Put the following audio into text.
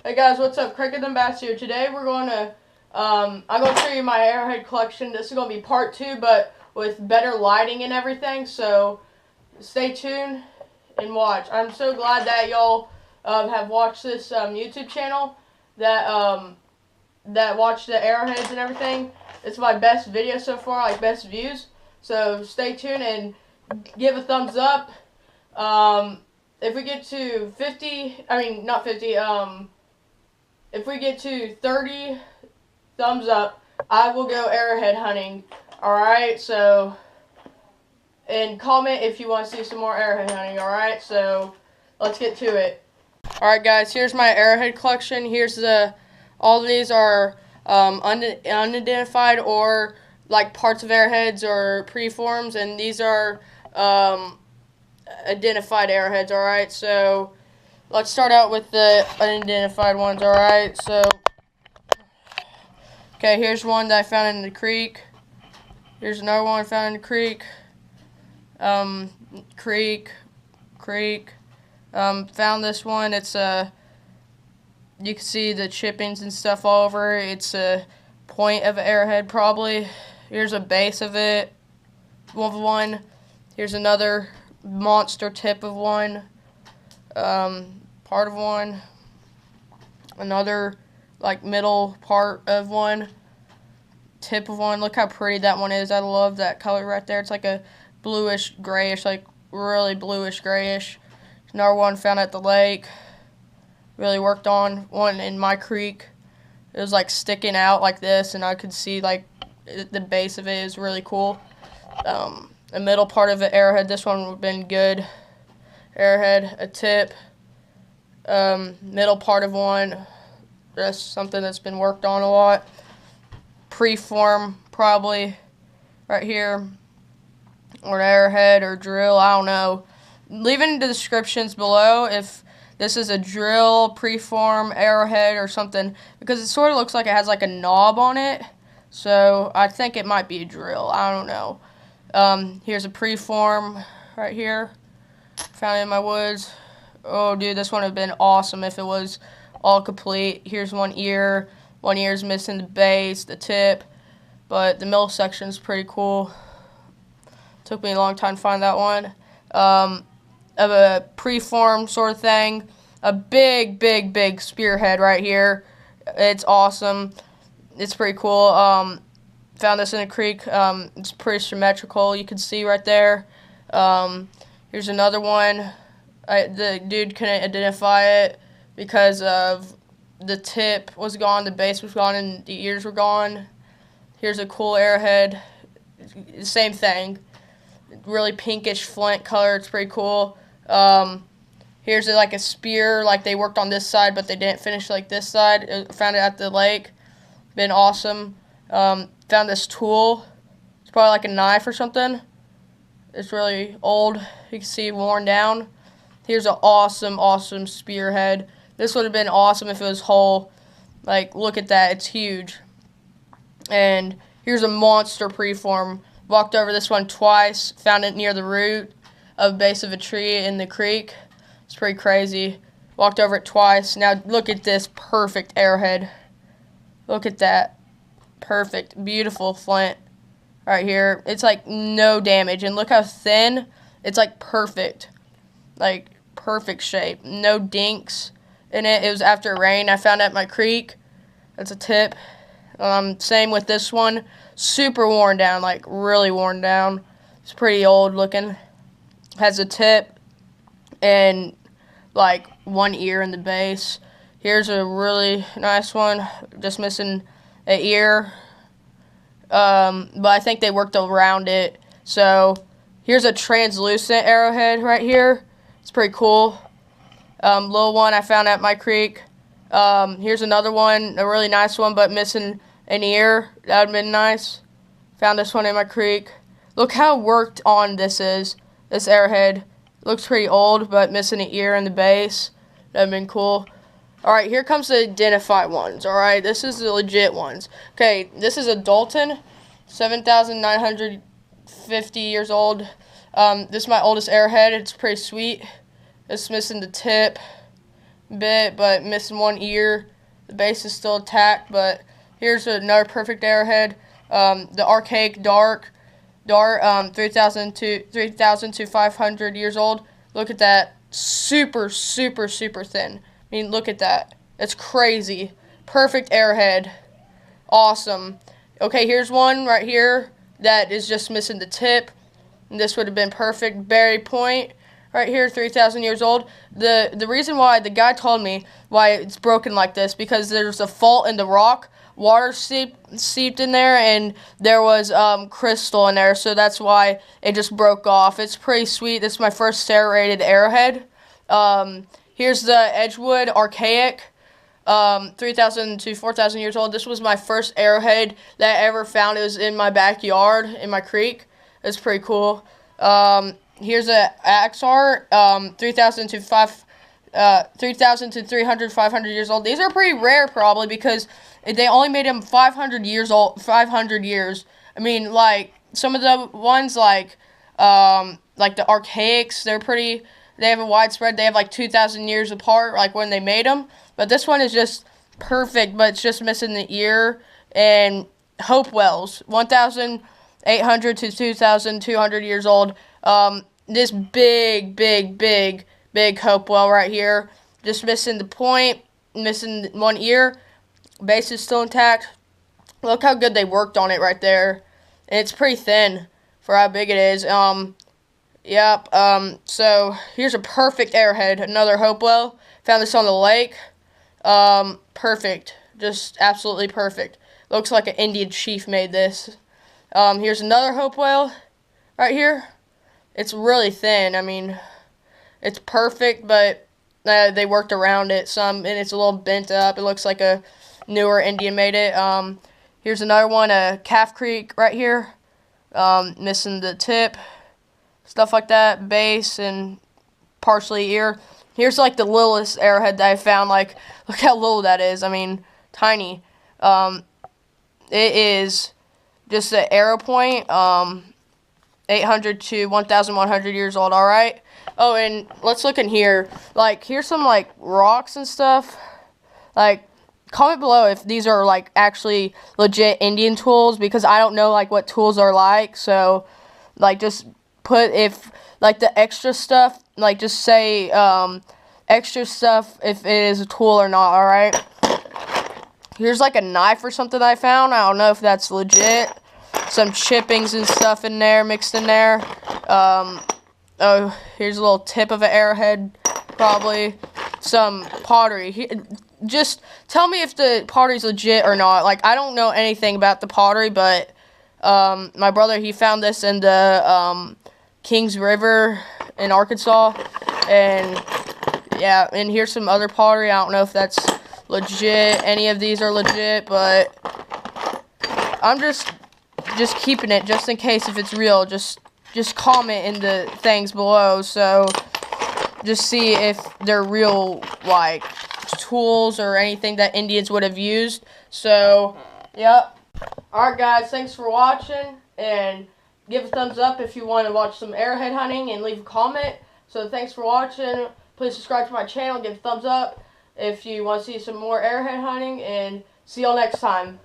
Hey guys, what's up? Cricket and Bass here. Today we're going to, I'm going to show you my Arrowhead collection. This is going to be part 2, but with better lighting and everything. So stay tuned and watch. I'm so glad that y'all have watched this YouTube channel that that watch the Arrowheads and everything. It's my best video so far, like best views. So stay tuned and give a thumbs up. If we get to 50, I mean not 50, if we get to 30 thumbs up, I will go arrowhead hunting. Alright, so, and comment if you want to see some more arrowhead hunting, alright? So, let's get to it. Alright guys, here's my arrowhead collection. Here's all of these are unidentified or like parts of arrowheads or preforms, and these are identified arrowheads, alright? So, let's start out with the unidentified ones, alright? So, okay, here's one that I found in the creek. Here's another one I found in the creek. Found this one. It's you can see the chippings and stuff all over. It's a point of an arrowhead, probably. Here's a base of it. One. Here's another monster tip of one. Part of one. Another like middle part of one. Tip of one. Look how pretty that one is. I love that color right there. It's like a bluish grayish, like really bluish grayish. Another one found at the lake. Really worked on. One in my creek. It was like sticking out like this, and I could see like the base of it is really cool. The middle part of the arrowhead, this one would have been good. Arrowhead, a tip. Middle part of one. That's something that's been worked on a lot. Preform, probably right here, or an arrowhead or drill, I don't know. Leave it in the descriptions below if this is a drill, preform, arrowhead, or something, because it sort of looks like it has like a knob on it, so I think it might be a drill. I don't know. Here's a preform right here, found it in my woods. Oh dude, this one would have been awesome if it was all complete. Here's one ear. One ear is missing the base, the tip, but the middle section is pretty cool. Took me a long time to find that one. Of a preform sort of thing. A big spearhead right here. It's awesome. It's pretty cool. Found this in a creek. It's pretty symmetrical. You can see right there. Here's another one. The dude couldn't identify it because of the tip was gone, the base was gone, and the ears were gone. Here's a cool arrowhead. Same thing. Really pinkish flint color. It's pretty cool. Here's like a spear. Like they worked on this side, but they didn't finish like this side. Found it at the lake. Been awesome. Found this tool. It's probably like a knife or something. It's really old. You can see worn down. Here's an awesome spearhead. This would have been awesome if it was whole. Like, look at that. It's huge. And here's a monster preform. Walked over this one twice. Found it near the root of the base of a tree in the creek. It's pretty crazy. Walked over it twice. Now, look at this perfect arrowhead. Look at that. Perfect. Beautiful flint right here. It's like no damage. And look how thin. It's like perfect. Like, perfect shape. No dinks in it. It was after rain. I found it at my creek. That's a tip. Same with this one. Super worn down, like really worn down. It's pretty old looking. Has a tip and like one ear in the base. Here's a really nice one. Just missing an ear. But I think they worked around it. So here's a translucent arrowhead right here. It's pretty cool. Little one I found at my creek. Here's another one, a really nice one, but missing an ear. That would have been nice. Found this one in my creek. Look how worked on this is. This arrowhead looks pretty old, but missing an ear in the base. That would have been cool. Alright, here comes the identified ones. Alright, this is the legit ones. Okay, this is a Dalton, 7,950 years old. This is my oldest arrowhead. It's pretty sweet. It's missing the tip. bit, but missing one ear. The base is still intact, but here's another perfect arrowhead. The archaic dart, 3,000 to 500 years old. Look at that, super thin. I mean, look at that. It's crazy. Perfect arrowhead. Awesome. Okay, here's one right here that is just missing the tip. And this would have been perfect. Berry point right here, 3,000 years old. The reason why the guy told me why it's broken like this, because there's a fault in the rock. Water seeped in there, and there was crystal in there, so that's why it just broke off. It's pretty sweet. This is my first serrated arrowhead. Here's the Edgewood archaic, 3,000 to 4,000 years old. This was my first arrowhead that I ever found. It was in my backyard, in my creek. It's pretty cool. Here's a axe art, 3,000 to 300, 500 years old. These are pretty rare, probably, because they only made them 500 years old. 500 years. I mean, like some of the ones, like the archaics, they have a widespread. They have like 2,000 years apart, like when they made them. But this one is just perfect, but it's just missing the ear. And Hopewells, 1,800 to 2,200 years old. This big Hopewell right here, just missing the point, missing one ear. Base is still intact. Look how good they worked on it right there. And it's pretty thin for how big it is. So here's a perfect arrowhead, another Hopewell. Found this on the lake. Perfect, just absolutely perfect. Looks like an Indian chief made this. Here's another Hopewell right here. It's really thin. I mean, it's perfect, but they worked around it some, and it's a little bent up. It looks like a newer Indian made it. Here's another one, a Calf Creek right here. Missing the tip, stuff like that, base and partially ear. Here's like the littlest arrowhead that I found. Like, look how little that is. I mean, tiny. It is just an arrow point. 800 to 1,100 years old. All right. Oh, and let's look in here. Like, here's some like rocks and stuff. Like, comment below if these are like actually legit Indian tools, because I don't know like what tools are like. So, like, just put if like the extra stuff. Like, just say extra stuff if it is a tool or not. All right. Here's like a knife or something I found. I don't know if that's legit. Some chippings and stuff in there, mixed in there. Oh, here's a little tip of an arrowhead, probably. Some pottery. Just tell me if the pottery's legit or not. Like, I don't know anything about the pottery, but my brother, he found this in the Kings River in Arkansas. And, yeah, and here's some other pottery. I don't know if that's legit. Any of these are legit, but I'm just keeping it just in case if it's real. Just comment in the things below, so just see if they're real, like tools or anything that Indians would have used. So, yep. Alright guys, thanks for watching, and give a thumbs up if you want to watch some arrowhead hunting, and leave a comment. So thanks for watching. Please subscribe to my channel, give a thumbs up if you want to see some more arrowhead hunting, and see y'all next time.